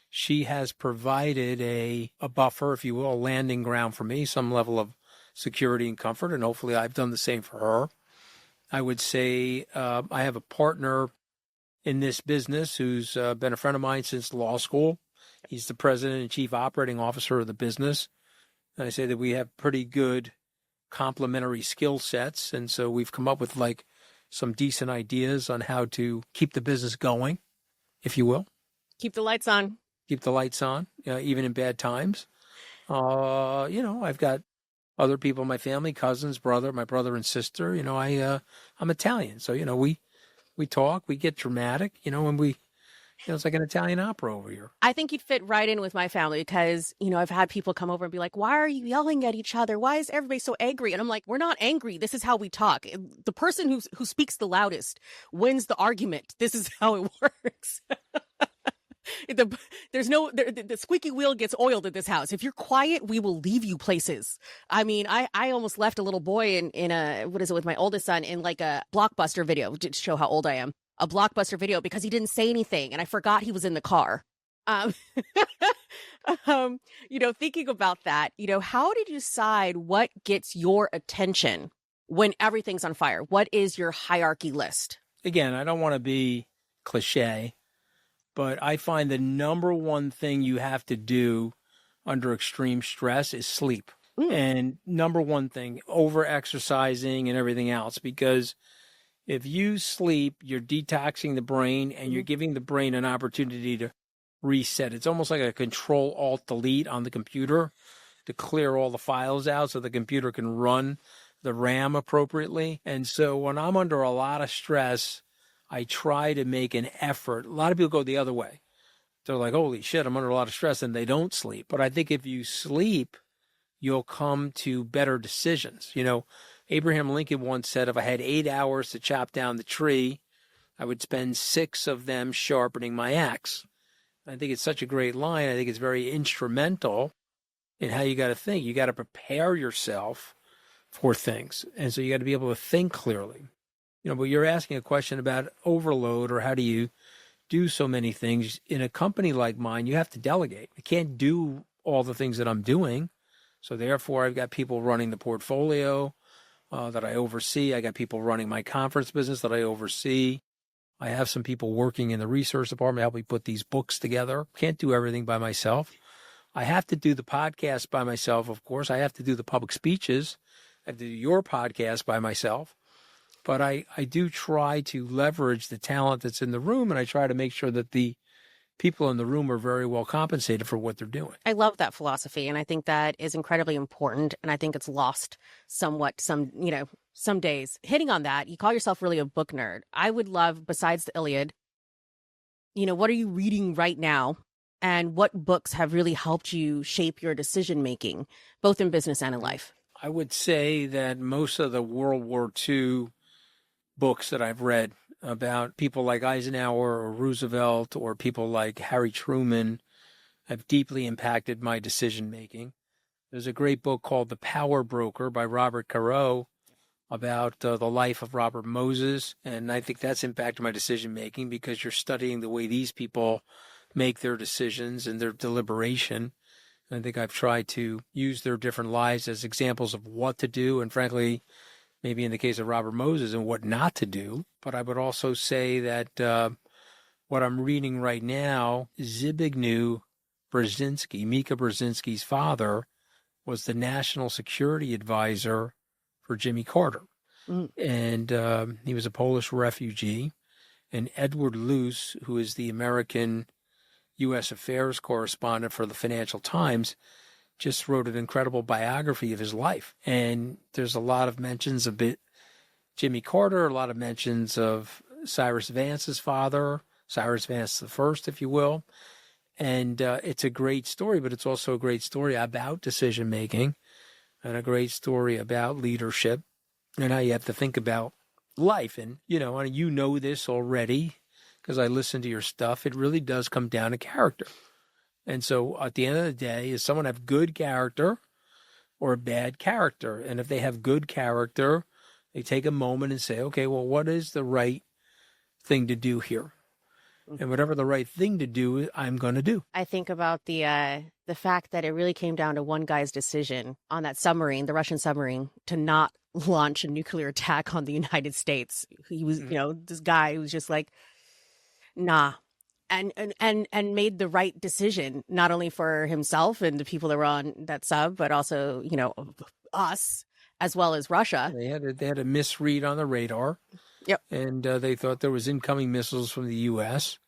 she has provided a buffer, if you will, a landing ground for me, some level of security and comfort. And hopefully I've done the same for her. I would say I have a partner in this business who's been a friend of mine since law school. He's the president and chief operating officer of the business. And I say that we have pretty good complementary skill sets. And so we've come up with like some decent ideas on how to keep the business going, if you will. Keep the lights on. Keep the lights on, even in bad times. I've got other people in my family, cousins, my brother and sister. I'm Italian. So, we talk, we get dramatic, and it's like an Italian opera over here. I think you'd fit right in with my family because, I've had people come over and be like, why are you yelling at each other? Why is everybody so angry? And I'm like, we're not angry. This is how we talk. The person who speaks the loudest wins the argument. This is how it works. The squeaky wheel gets oiled at this house. If you're quiet, we will leave you places. I mean, I almost left a little boy with my oldest son in like a Blockbuster video to show how old I am. A Blockbuster video because he didn't say anything and I forgot he was in the car. Thinking about that, how did you decide what gets your attention when everything's on fire? What is your hierarchy list? Again, I don't want to be cliche, but I find the number one thing you have to do under extreme stress is sleep. And number one thing, over exercising and everything else, because if you sleep, you're detoxing the brain and you're giving the brain an opportunity to reset. It's almost like a Control-Alt-Delete on the computer to clear all the files out so the computer can run the RAM appropriately. And so when I'm under a lot of stress, I try to make an effort. A lot of people go the other way. They're like, holy shit, I'm under a lot of stress, and they don't sleep. But I think if you sleep, you'll come to better decisions. Abraham Lincoln once said, if I had 8 hours to chop down the tree, I would spend 6 of them sharpening my axe. I think it's such a great line. I think it's very instrumental in how you got to think. You got to prepare yourself for things. And so you got to be able to think clearly. But you're asking a question about overload or how do you do so many things. In a company like mine, you have to delegate. I can't do all the things that I'm doing. So therefore, I've got people running the portfolio that I oversee. I got people running my conference business that I oversee. I have some people working in the research department, help me put these books together. Can't do everything by myself. I have to do the podcast by myself, of course. I have to do the public speeches. I have to do your podcast by myself. But I do try to leverage the talent that's in the room, and I try to make sure that the people in the room are very well compensated for what they're doing. I love that philosophy, and I think that is incredibly important, and I think it's lost somewhat some days. Hitting on that, you call yourself really a book nerd. I would love, besides the Iliad, what are you reading right now, and what books have really helped you shape your decision-making, both in business and in life? I would say that most of the World War II books that I've read about people like Eisenhower or Roosevelt or people like Harry Truman have deeply impacted my decision-making. There's a great book called The Power Broker by Robert Caro about the life of Robert Moses, and I think that's impacted my decision-making because you're studying the way these people make their decisions and their deliberation. And I think I've tried to use their different lives as examples of what to do, and frankly, maybe in the case of Robert Moses, and what not to do. But I would also say that what I'm reading right now, Zbigniew Brzezinski, Mika Brzezinski's father, was the national security advisor for Jimmy Carter. And he was a Polish refugee. And Edward Luce, who is the American U.S. Affairs correspondent for the Financial Times, just wrote an incredible biography of his life. And there's a lot of mentions of Jimmy Carter, a lot of mentions of Cyrus Vance's father, Cyrus Vance the First, if you will. And it's a great story, but it's also a great story about decision-making and a great story about leadership and how you have to think about life. And, you know this already because I listen to your stuff. It really does come down to character. And so at the end of the day, is someone have good character or a bad character. And if they have good character, they take a moment and say, okay, well, what is the right thing to do here? And whatever the right thing to do, I'm going to do. I think about the fact that it really came down to one guy's decision on that submarine, the Russian submarine, to not launch a nuclear attack on the United States. He was, this guy who was just like, nah. And made the right decision, not only for himself and the people that were on that sub, but also, us as well as Russia. They had a misread on the radar. Yep. And they thought there was incoming missiles from the U.S.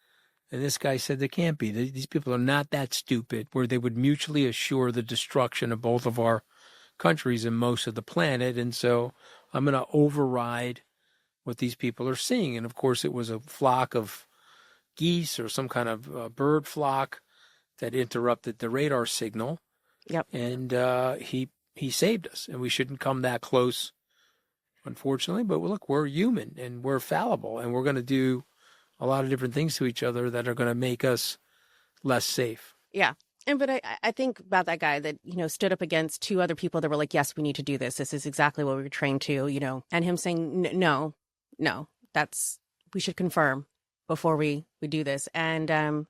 And this guy said there can't be. These people are not that stupid where they would mutually assure the destruction of both of our countries and most of the planet. And so I'm going to override what these people are seeing. And, of course, it was a flock of geese or some kind of bird flock that interrupted the radar signal. Yep. And he saved us. And we shouldn't come that close, unfortunately. But look, we're human and we're fallible. And we're going to do a lot of different things to each other that are going to make us less safe. Yeah. But I think about that guy that, stood up against two other people that were like, yes, we need to do this. This is exactly what we were trained to, and him saying, no, we should confirm before we do this. And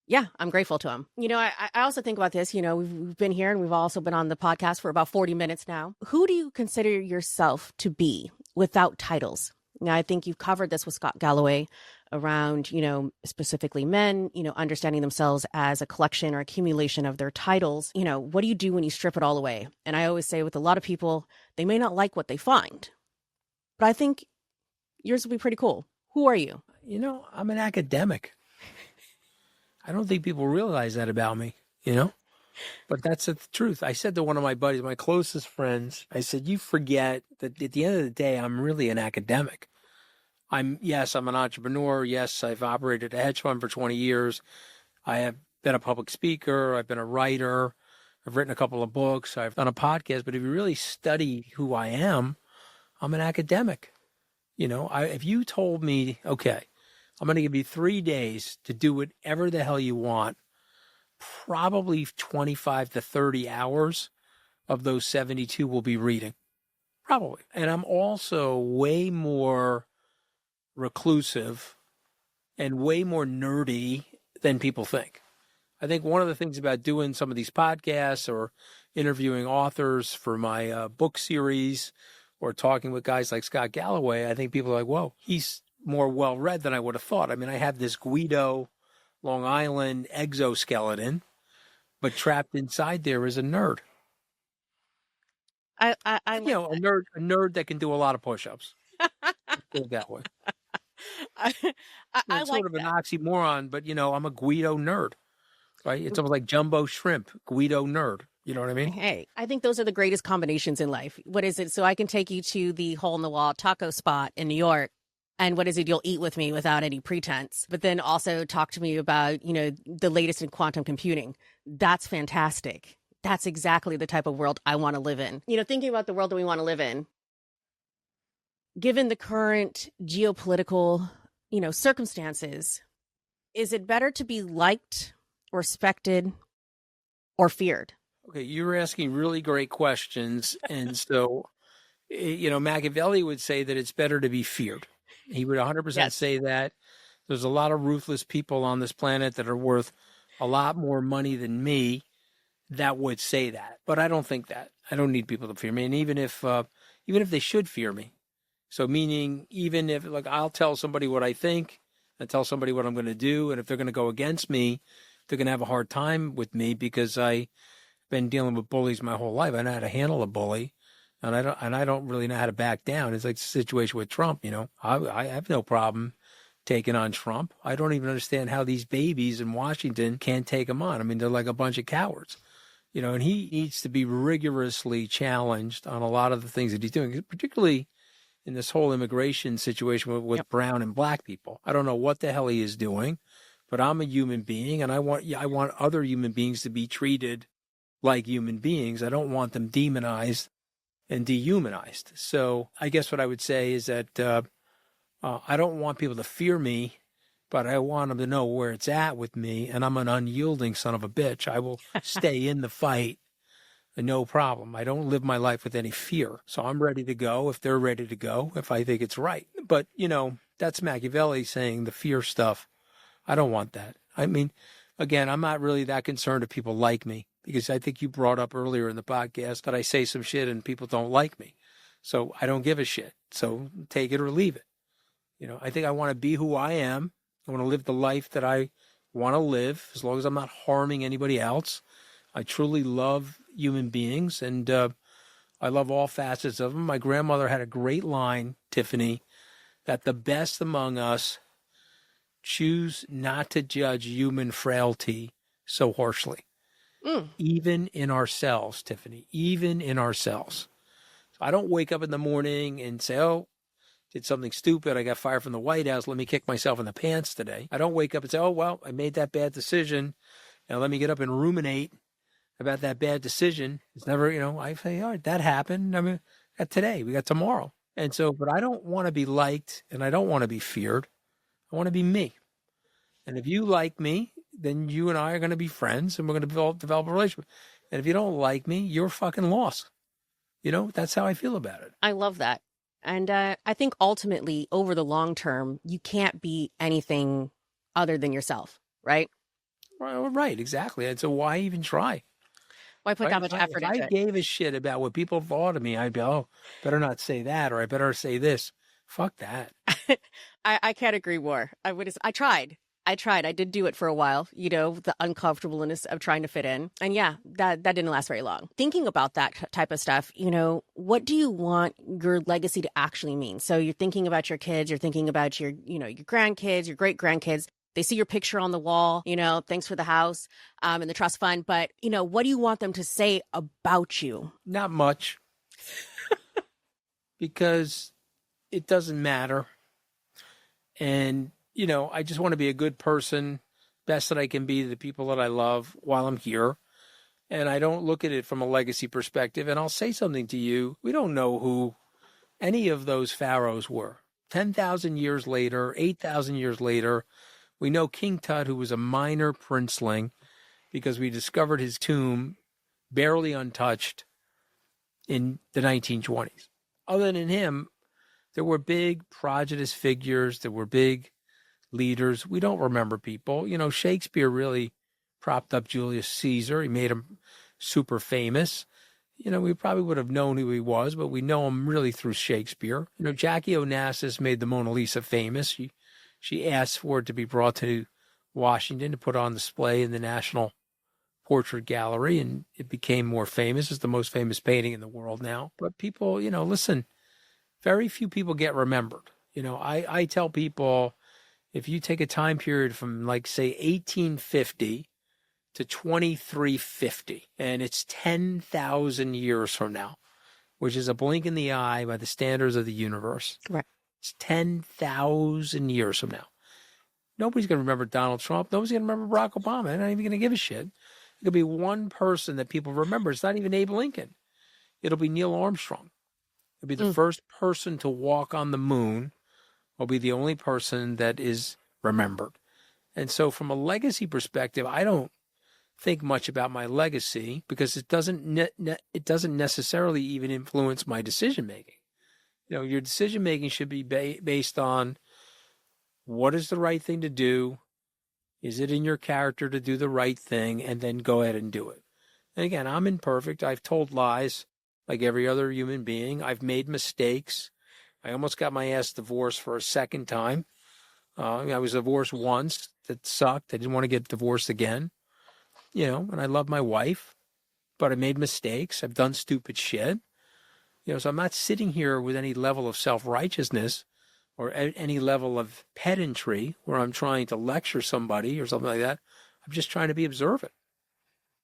yeah, I'm grateful to him. I also think about this, we've been here and we've also been on the podcast for about 40 minutes now. Who do you consider yourself to be without titles? Now, I think you've covered this with Scott Galloway around, specifically men, understanding themselves as a collection or accumulation of their titles. What do you do when you strip it all away? And I always say with a lot of people, they may not like what they find, but I think yours will be pretty cool. Who are you? I'm an academic. I don't think people realize that about me, but that's the truth. I said to one of my buddies, my closest friends, I said, you forget that at the end of the day, I'm really an academic. I'm an entrepreneur. Yes, I've operated a hedge fund for 20 years. I have been a public speaker. I've been a writer. I've written a couple of books. I've done a podcast. But if you really study who I am, I'm an academic. If you told me, okay, I'm going to give you 3 days to do whatever the hell you want, probably 25 to 30 hours of those 72 will be reading. Probably. And I'm also way more reclusive and way more nerdy than people think. I think one of the things about doing some of these podcasts or interviewing authors for my book series or talking with guys like Scott Galloway, I think people are like, whoa, he's more well-read than I would have thought. I mean, I have this Guido, Long Island exoskeleton, but trapped inside there is a nerd. I a nerd that can do a lot of push-ups. Put it that way. I it's like sort of an oxymoron, but I'm a Guido nerd, right? It's almost like jumbo shrimp, Guido nerd. You know what I mean? Hey, I think those are the greatest combinations in life. What is it? So I can take you to the hole in the wall taco spot in New York. And what is it? You'll eat with me without any pretense, but then also talk to me about, the latest in quantum computing. That's fantastic. That's exactly the type of world I want to live in. Thinking about the world that we want to live in, given the current geopolitical, circumstances, is it better to be liked, respected, or feared? Okay, you're asking really great questions. And so, Machiavelli would say that it's better to be feared. He would 100% say that. There's a lot of ruthless people on this planet that are worth a lot more money than me that would say that. But I don't think that. I don't need people to fear me. And even if they should fear me. So meaning even if I'll tell somebody what I think and tell somebody what I'm going to do. And if they're going to go against me, they're going to have a hard time with me because I've been dealing with bullies my whole life. I know how to handle a bully. And I don't really know how to back down. It's like the situation with Trump, I have no problem taking on Trump. I don't even understand how these babies in Washington can't take him on. I mean, they're like a bunch of cowards, and he needs to be rigorously challenged on a lot of the things that he's doing, particularly in this whole immigration situation with brown and black people. I don't know what the hell he is doing, but I'm a human being and I want other human beings to be treated like human beings. I don't want them demonized and dehumanized. So I guess what I would say is that I don't want people to fear me, but I want them to know where it's at with me. And I'm an unyielding son of a bitch. I will stay in the fight no problem. I don't live my life with any fear. So I'm ready to go if they're ready to go, if I think it's right. But, that's Machiavelli saying the fear stuff. I don't want that. I mean, again, I'm not really that concerned if people like me, because I think you brought up earlier in the podcast that I say some shit and people don't like me. So I don't give a shit. So take it or leave it. I think I want to be who I am. I want to live the life that I want to live, as long as I'm not harming anybody else. I truly love human beings, and I love all facets of them. My grandmother had a great line, Tiffany, that the best among us choose not to judge human frailty so harshly. Even in ourselves, Tiffany, even in ourselves. So I don't wake up in the morning and say, oh, did something stupid. I got fired from the White House. Let me kick myself in the pants today. I don't wake up and say, oh, well, I made that bad decision. Now let me get up and ruminate about that bad decision. It's never, I say, all right, that happened. I mean, got today, we got tomorrow. And so, but I don't want to be liked and I don't want to be feared. I want to be me. And if you like me, then you and I are going to be friends and we're going to develop a relationship. And if you don't like me, you're fucking lost. That's how I feel about it. I love that. And I think ultimately, over the long term, you can't be anything other than yourself, right? Well, right, exactly. And so why even try? Why put that much effort into it? If I gave a shit about what people thought of me, I'd be, oh, better not say that, or I better say this. Fuck that. I can't agree more. I tried. I did do it for a while, the uncomfortableness of trying to fit in. And yeah, that didn't last very long. Thinking about that type of stuff, what do you want your legacy to actually mean? So you're thinking about your kids, you're thinking about your grandkids, your great grandkids. They see your picture on the wall, thanks for the house and the trust fund. But, what do you want them to say about you? Not much. Because it doesn't matter. And I just want to be a good person, best that I can be to the people that I love while I'm here. And I don't look at it from a legacy perspective. And I'll say something to you. We don't know who any of those pharaohs were. 10,000 years later, 8,000 years later, we know King Tut, who was a minor princeling, because we discovered his tomb barely untouched in the 1920s. Other than him, there were big prodigious figures. There were big leaders. We don't remember people. Shakespeare really propped up Julius Caesar. He made him super famous. We probably would have known who he was, but we know him really through Shakespeare. Jackie Onassis made the Mona Lisa famous. She asked for it to be brought to Washington to put on display in the National Portrait Gallery, and it became more famous. It's the most famous painting in the world now. But people, listen, very few people get remembered. I tell people, if you take a time period from, like, say, 1850 to 2350, and it's 10,000 years from now, which is a blink in the eye by the standards of the universe. Right. It's 10,000 years from now. Nobody's going to remember Donald Trump. Nobody's going to remember Barack Obama. They're not even going to give a shit. It could be one person that people remember. It's not even Abe Lincoln. It'll be Neil Armstrong. It'll be the first person to walk on the moon. Will be the only person that is remembered. And so from a legacy perspective, I don't think much about my legacy because it doesn't necessarily even influence my decision making. Your decision making should be based on what is the right thing to do. Is it in your character to do the right thing, and then go ahead and do it? And again, I'm imperfect. I've told lies like every other human being. I've made mistakes. I almost got my ass divorced for a second time. I was divorced once. That sucked. I didn't want to get divorced again. And I love my wife, but I made mistakes. I've done stupid shit. So I'm not sitting here with any level of self-righteousness or any level of pedantry where I'm trying to lecture somebody or something like that. I'm just trying to be observant.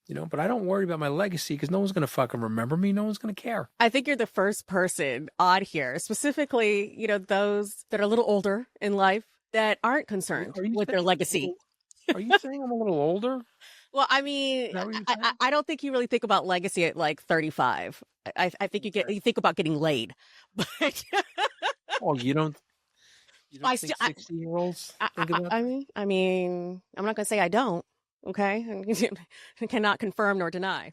But I don't worry about my legacy because no one's going to fucking remember me. No one's going to care. I think you're the first person on here, specifically, those that are a little older in life that aren't concerned with their legacy. Are you saying I'm a little older? Well, I mean, I don't think you really think about legacy at like 35. I think you think about getting laid. But oh, you don't think 60-year-olds think about that? I mean, I'm not going to say I don't. Okay. And cannot confirm nor deny.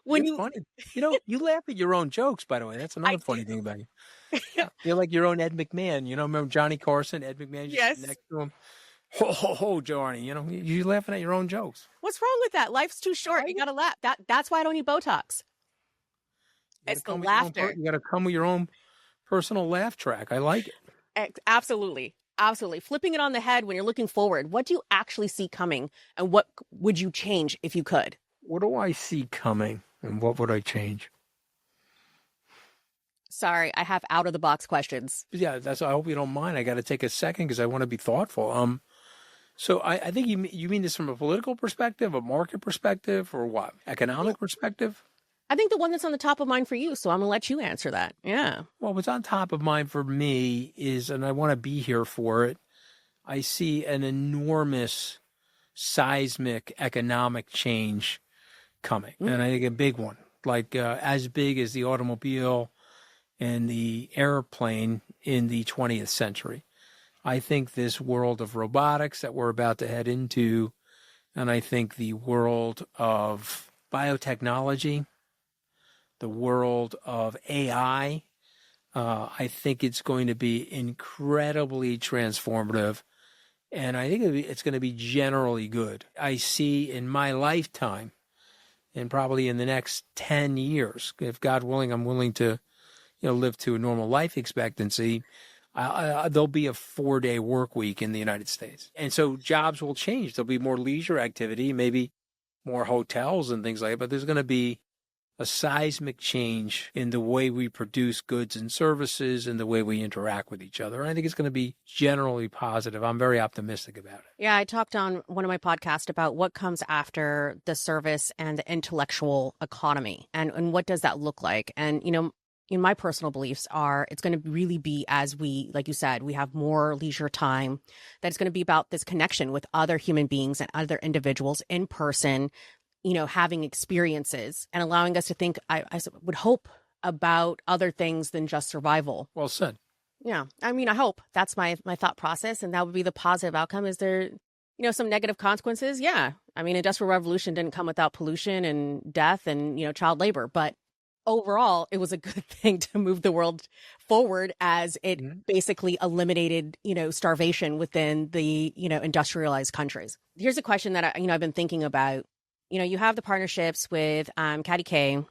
When It's you, funny. You laugh at your own jokes, by the way. That's I another funny thing do. about you. You're like your own Ed McMahon. Remember Johnny Carson, Ed McMahon just sitting Yes. next to him? Ho, ho, ho, Johnny. You're laughing at your own jokes. What's wrong with that? Life's too short. You got to laugh. That's why I don't need Botox. It's the laughter. You got to come with your own personal laugh track. I like it. Absolutely. Absolutely. Flipping it on the head when you're looking forward. What do you actually see coming? And what would you change if you could? What do I see coming and what would I change? Sorry, I have out of the box questions. Yeah, I hope you don't mind. I got to take a second because I want to be thoughtful. So I think you mean this from a political perspective, a market perspective, or what? Economic perspective? I think the one that's on the top of mind for you, so I'm going to let you answer that. Yeah. Well, what's on top of mind for me is, and I want to be here for it, I see an enormous seismic economic change coming. And I think a big one, like as big as the automobile and the airplane in the 20th century. I think this world of robotics that we're about to head into, and I think the world of biotechnology, the world of AI, I think it's going to be incredibly transformative. And I think it's going to be generally good. I see in my lifetime, and probably in the next 10 years, if God willing, I'm willing to live to a normal life expectancy, there'll be a 4-day work week in the United States. And so jobs will change. There'll be more leisure activity, maybe more hotels and things like that, but there's going to be a seismic change in the way we produce goods and services and the way we interact with each other. And I think it's going to be generally positive. I'm very optimistic about it. Yeah, I talked on one of my podcasts about what comes after the service and the intellectual economy and what does that look like. And, in my personal beliefs are it's going to really be as we, like you said, we have more leisure time, that it's going to be about this connection with other human beings and other individuals in person, having experiences and allowing us to think, I would hope, about other things than just survival. Well said. Yeah. I mean, I hope that's my thought process. And that would be the positive outcome. Is there, some negative consequences? Yeah. I mean, Industrial Revolution didn't come without pollution and death and, child labor. But overall, it was a good thing to move the world forward as it basically eliminated, starvation within the, industrialized countries. Here's a question that I've been thinking about. You have the partnerships with Caddy K.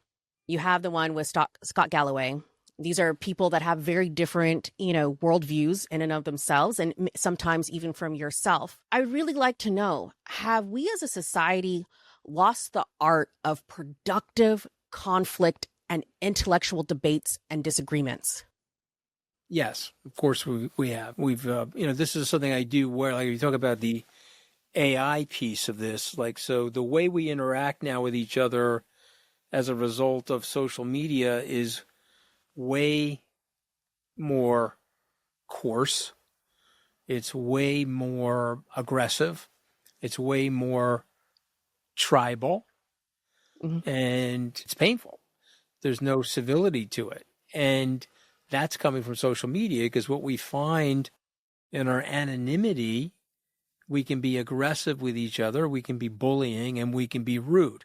You have the one with Scott Galloway. These are people that have very different, worldviews in and of themselves, and sometimes even from yourself. I really like to know, have we as a society lost the art of productive conflict and intellectual debates and disagreements? Yes, of course we have. We've, this is something I do where, like, you talk about the AI piece of this, like, so the way we interact now with each other as a result of social media is way more coarse. It's way more aggressive. It's way more tribal, and it's painful. There's no civility to it. And that's coming from social media, because what we find in our anonymity, we can be aggressive with each other, we can be bullying, and we can be rude.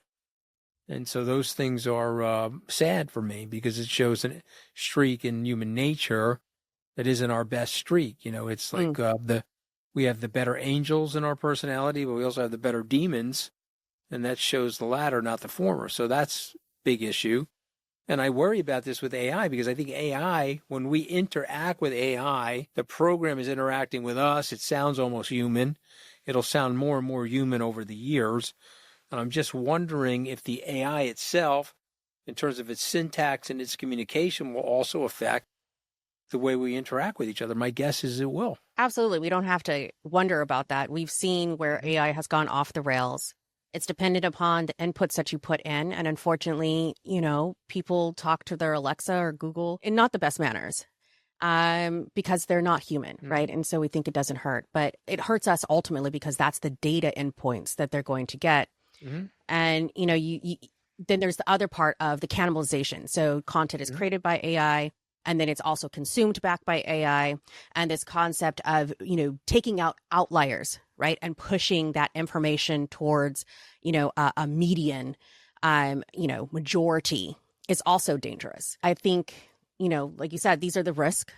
And so those things are sad for me, because it shows a streak in human nature that isn't our best streak. It's like we have the better angels in our personality, but we also have the better demons, and that shows the latter, not the former. So that's a big issue. And I worry about this with AI, because I think AI, when we interact with AI, the program is interacting with us. It sounds almost human. It'll sound more and more human over the years. And I'm just wondering if the AI itself, in terms of its syntax and its communication, will also affect the way we interact with each other. My guess is it will. Absolutely. We don't have to wonder about that. We've seen where AI has gone off the rails. It's dependent upon the inputs that you put in. And unfortunately, people talk to their Alexa or Google in not the best manners because they're not human, right? And so we think it doesn't hurt. But it hurts us ultimately, because that's the data endpoints that they're going to get. And, then there's the other part of the cannibalization. So content is created by AI, and then it's also consumed back by AI. And this concept of, taking out outliers, right? And pushing that information towards, a median, majority is also dangerous. I think, like you said, these are the risks,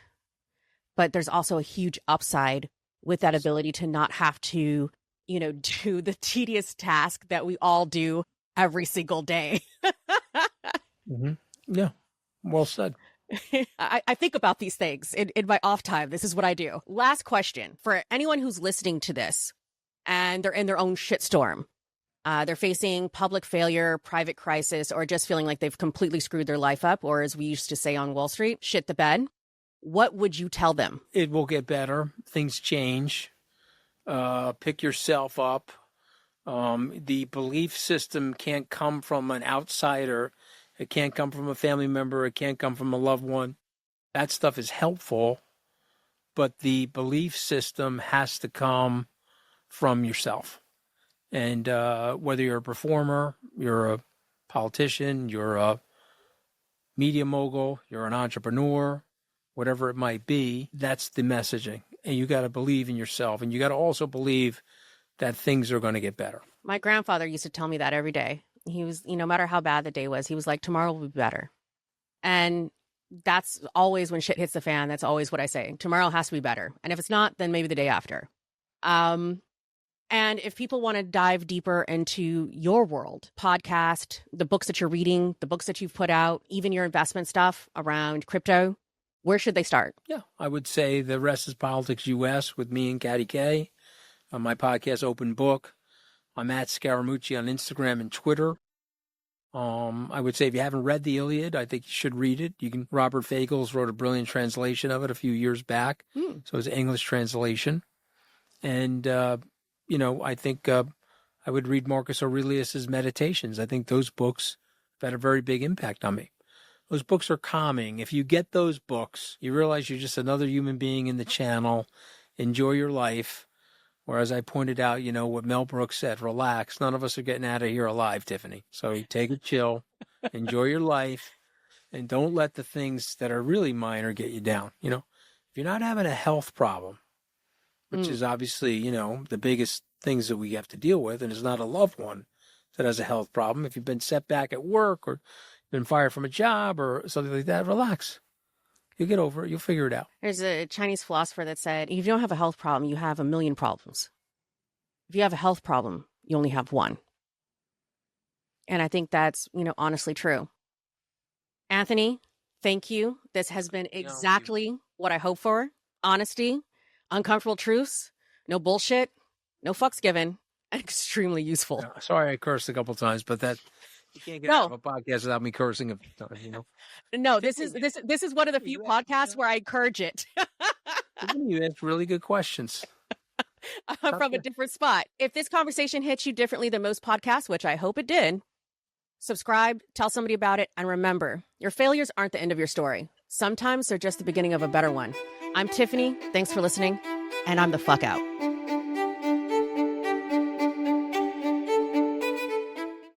but there's also a huge upside with that ability to not have to, do the tedious task that we all do every single day. Mm-hmm. Yeah. Well said. I think about these things in my off time. This is what I do. Last question for anyone who's listening to this and they're in their own shitstorm. They're facing public failure, private crisis, or just feeling like they've completely screwed their life up, or as we used to say on Wall Street, shit the bed. What would you tell them? It will get better. Things change. Pick yourself up. The belief system can't come from an outsider. It can't come from a family member. It can't come from a loved one. That stuff is helpful, but the belief system has to come from yourself. And whether you're a performer, you're a politician, you're a media mogul, you're an entrepreneur, whatever it might be, that's the messaging. And you got to believe in yourself. And you got to also believe that things are going to get better. My grandfather used to tell me that every day. He was, no matter how bad the day was, he was like, tomorrow will be better. And that's always when shit hits the fan. That's always what I say. Tomorrow has to be better. And if it's not, then maybe the day after. And if people want to dive deeper into your world, podcast, the books that you're reading, the books that you've put out, even your investment stuff around crypto, where should they start? Yeah, I would say The Rest is Politics US with me and Caddy K. On my podcast, Open Book. I'm at Scaramucci on Instagram and Twitter. I would say if you haven't read the Iliad, I think you should read it. Robert Fagles wrote a brilliant translation of it a few years back. So it's an English translation. And, I think I would read Marcus Aurelius's Meditations. I think those books have had a very big impact on me. Those books are calming. If you get those books, you realize you're just another human being in the channel. Enjoy your life. Or as I pointed out, what Mel Brooks said, relax. None of us are getting out of here alive, Tiffany. So you take a chill, enjoy your life, and don't let the things that are really minor get you down. If you're not having a health problem, which is obviously, the biggest things that we have to deal with, and it's not a loved one that has a health problem. If you've been set back at work or been fired from a job or something like that, relax. You'll get over it. You'll figure it out. There's a Chinese philosopher that said, if you don't have a health problem, you have a million problems. If you have a health problem, you only have one. And I think that's, honestly true. Anthony, thank you. This has been exactly what I hope for. Honesty, uncomfortable truths, no bullshit, no fucks given, and extremely useful. Yeah, sorry I cursed a couple times, but that... You can't get out of a podcast without me cursing a time, No, this is one of the few podcasts where I encourage it. You ask really good questions. From a different spot. If this conversation hits you differently than most podcasts, which I hope it did, subscribe, tell somebody about it, and remember, your failures aren't the end of your story. Sometimes they're just the beginning of a better one. I'm Tiffany. Thanks for listening, and I'm the fuck out.